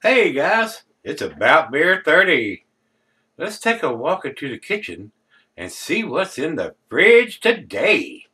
Hey guys, it's about beer 30. Let's take a walk into the kitchen and see what's in the fridge today.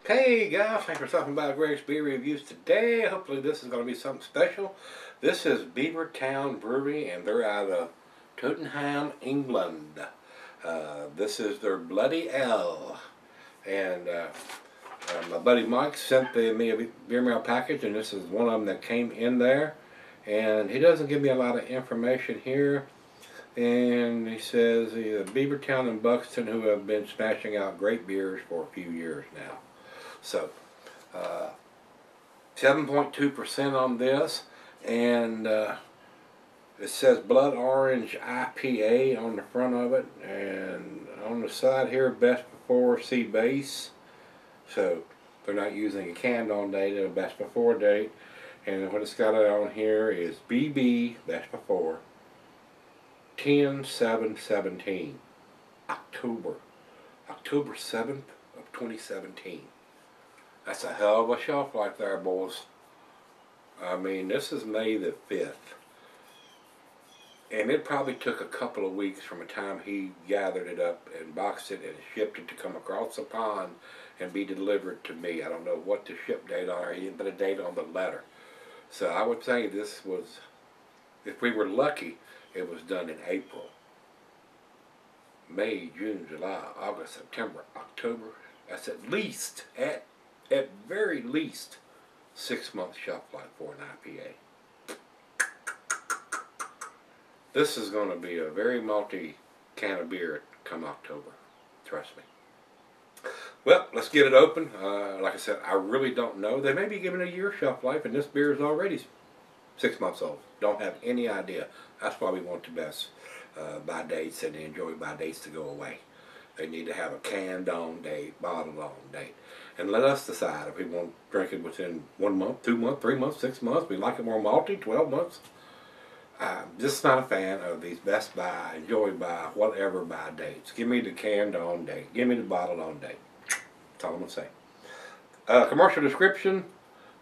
Hey guys, thanks for stopping by Gregsbeerreviews today. Hopefully this is going to be something special. This is Beavertown Brewing and they're out of Tottenham, England. This is their Bloody L. And my buddy Mike sent me a beer mail package, and this is one of them that came in there. And he doesn't give me a lot of information here. And he says Beavertown and Buxton, who have been smashing out great beers for a few years now. So 7.2% on this, and it says Blood Orange IPA on the front of it, and on the side here, best before C base. So they're not using a canned on date, a best before date. And what it's got on here is BB, best before, 10/7/17, October 7th of 2017. That's a hell of a shelf life there, boys. I mean, this is May the 5th. And it probably took a couple of weeks from the time he gathered it up and boxed it and shipped it to come across the pond and be delivered to me. I don't know what the ship date on. He didn't put a date on the letter. So I would say this was, if we were lucky, it was done in April. May, June, July, August, September, October. That's at least, at very least, 6-month shelf life for an IPA. This is going to be a very malty can of beer come October. Trust me. Well, let's get it open. Like I said, I really don't know. They may be giving a year shelf life, and this beer is already 6 months old. Don't have any idea. That's why we want the best by dates and enjoy by dates to go away. They need to have a canned on date, bottled on date. And let us decide if we want to drink it within 1 month, 2 months, 3 months, 6 months. We like it more malty, 12 months. I'm just not a fan of these best by, enjoy by, whatever by dates. Give me the canned on date. Give me the bottled on date. That's all I'm going to say. Commercial description.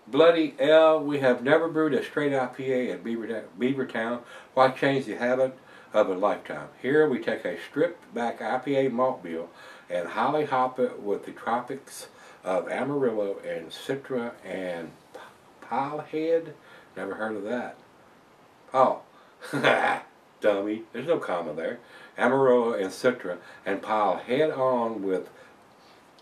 Bloody L. We have never brewed a straight IPA at Beavertown. Why change the habit of a lifetime? Here we take a stripped back IPA malt bill and highly hop it with the tropics of Amarillo and Citra and Pilehead. Never heard of that. Oh, dummy. There's no comma there. Amarillo and Citra and pile head on with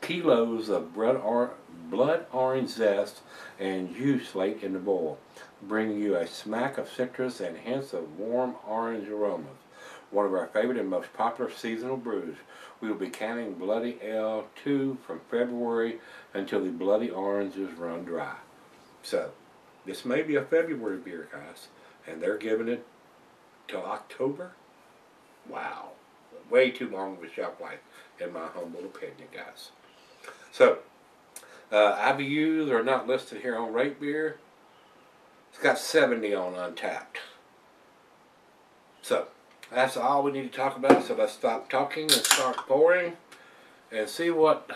kilos of blood orange zest and juice late in the boil, bringing you a smack of citrus and hints of warm orange aromas. One of our favorite and most popular seasonal brews. We will be canning Bloody L2 from February until the bloody oranges run dry. So, this may be a February beer, guys, and they're giving it till October. Wow, way too long of a shelf life, in my humble opinion, guys. So, IBUs are not listed here on Rate Beer. It's got 70 on Untapped. So, that's all we need to talk about. So let's stop talking and start pouring and see what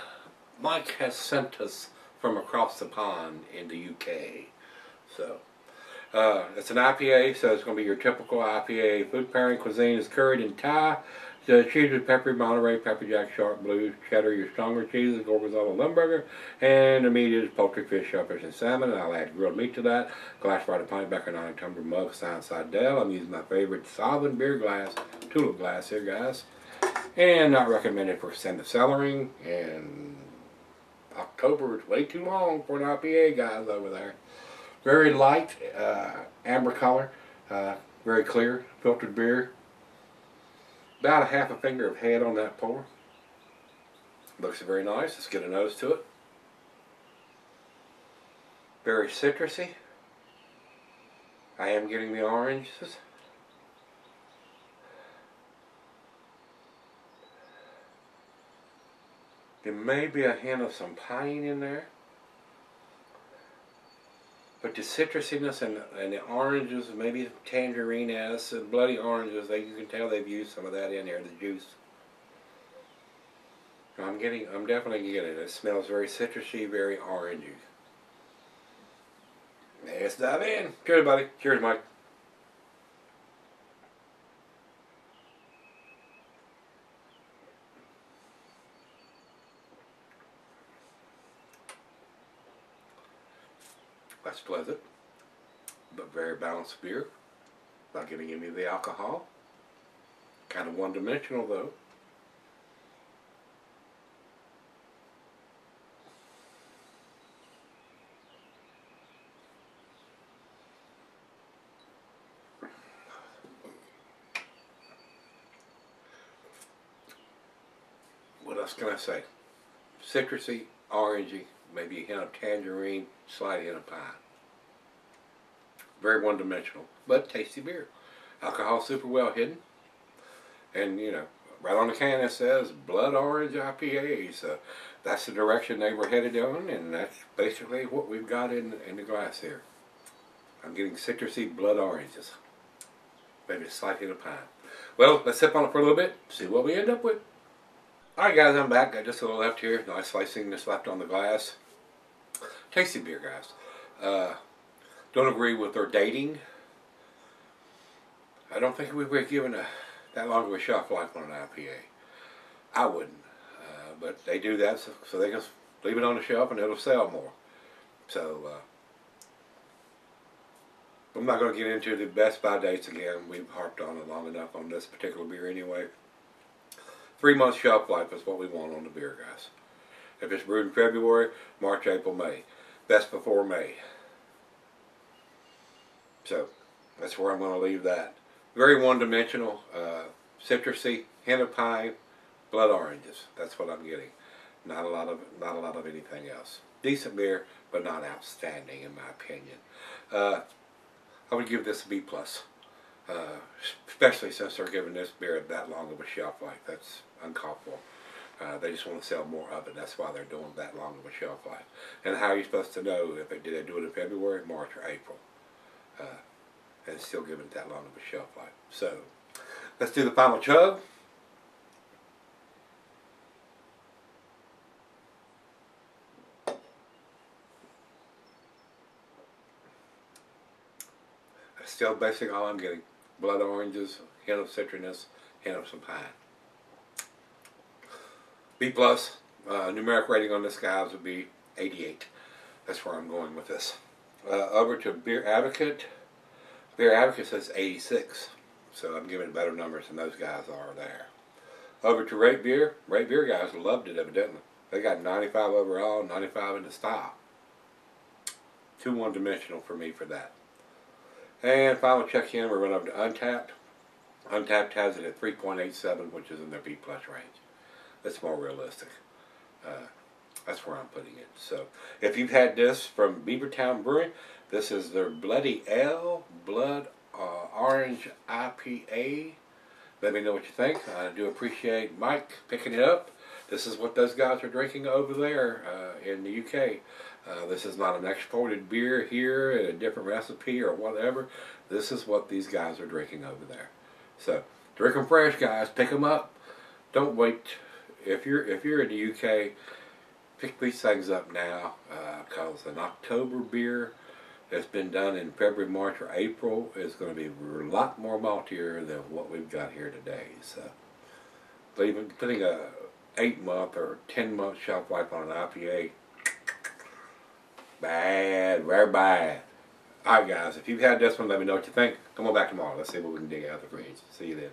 Mike has sent us from across the pond in the UK. So, it's an IPA, so it's going to be your typical IPA. Food pairing cuisine is curried in Thai. The cheese is peppery, Monterey, pepper jack, sharp blue, cheddar, your stronger cheeses, Gorgonzola, Limburger, and the meat is poultry, fish, shellfish, and salmon. And I'll add grilled meat to that. Glass by the pint, back in 9-tumbler mug, side Dell. I'm using my favorite Sovereign beer glass, tulip glass here, guys. And not recommended for cellaring, and October is way too long for an IPA, guys, over there. Very light, amber color, very clear, filtered beer. About a half a finger of head on that pour. Looks very nice. Let's get a nose to it. Very citrusy. I am getting the oranges. There may be a hint of some pine in there. But the citrusiness and the oranges, maybe tangerine-esque, and bloody oranges, you can tell they've used some of that in there, the juice. I'm definitely getting it. It smells very citrusy, very orangey. Let's dive in. Cheers, buddy. Cheers, Mike. That's pleasant, but very balanced beer. Not getting any of the alcohol. Kind of one-dimensional, though. What else can I say? Citrusy, orangey, maybe a hint of tangerine, slight hint of pine. Very one-dimensional, but tasty beer. Alcohol super well hidden. And, you know, right on the can it says Blood Orange IPA. So that's the direction they were headed on, and that's basically what we've got in the glass here. I'm getting citrusy blood oranges. Maybe a slight hint of pine. Well, let's sip on it for a little bit, see what we end up with. Alright guys, I'm back. Got just a little left here. Nice slicing this left on the glass. Tasty beer, guys. Don't agree with their dating. I don't think we were given that long of a shelf life on an IPA. I wouldn't. But they do that so they can leave it on the shelf and it'll sell more. So, I'm not going to get into the best by dates again. We've harped on it long enough on this particular beer anyway. 3-month shelf life is what we want on the beer, guys. If it's brewed in February, March, April, May. Best before May. So, that's where I'm going to leave that. Very one-dimensional, citrusy, hint of pine, blood oranges. That's what I'm getting. Not a lot of anything else. Decent beer, but not outstanding in my opinion. I would give this a B+. Especially since they're giving this beer that long of a shelf life. That's uncalled for. They just want to sell more of it. That's why they're doing that long of a shelf life. And how are you supposed to know if did they do it in February, March, or April? And still giving it that long of a shelf life. So, let's do the final chug. That's still basically all I'm getting. Blood oranges, hint of citriness, hint of some pine. B+, numeric rating on this, guys, would be 88. That's where I'm going with this. Over to Beer Advocate. Beer Advocate says 86. So I'm giving better numbers than those guys are there. Over to Rate Beer. Rate Beer guys loved it evidently. They got 95 overall, 95 in the style. Too one-dimensional for me for that. And final check in, we're running over to Untapped. Untapped has it at 3.87, which is in their B+ range. That's more realistic. That's where I'm putting it. So, if you've had this from Beavertown Brewing, this is their Bloody Ale Blood Orange IPA. Let me know what you think. I do appreciate Mike picking it up. This is what those guys are drinking over there in the UK. This is not an exported beer here, a different recipe or whatever. This is what these guys are drinking over there. So, drink them fresh, guys. Pick them up. Don't wait. If you're in the UK, pick these things up now, because an October beer that's been done in February, March, or April is going to be a lot more maltier than what we've got here today. So, but even putting a 8-month or 10-month shelf life on an IPA, bad, very bad. Alright guys, if you've had this one, let me know what you think. Come on back tomorrow. Let's see what we can dig out of the fridge. See you then.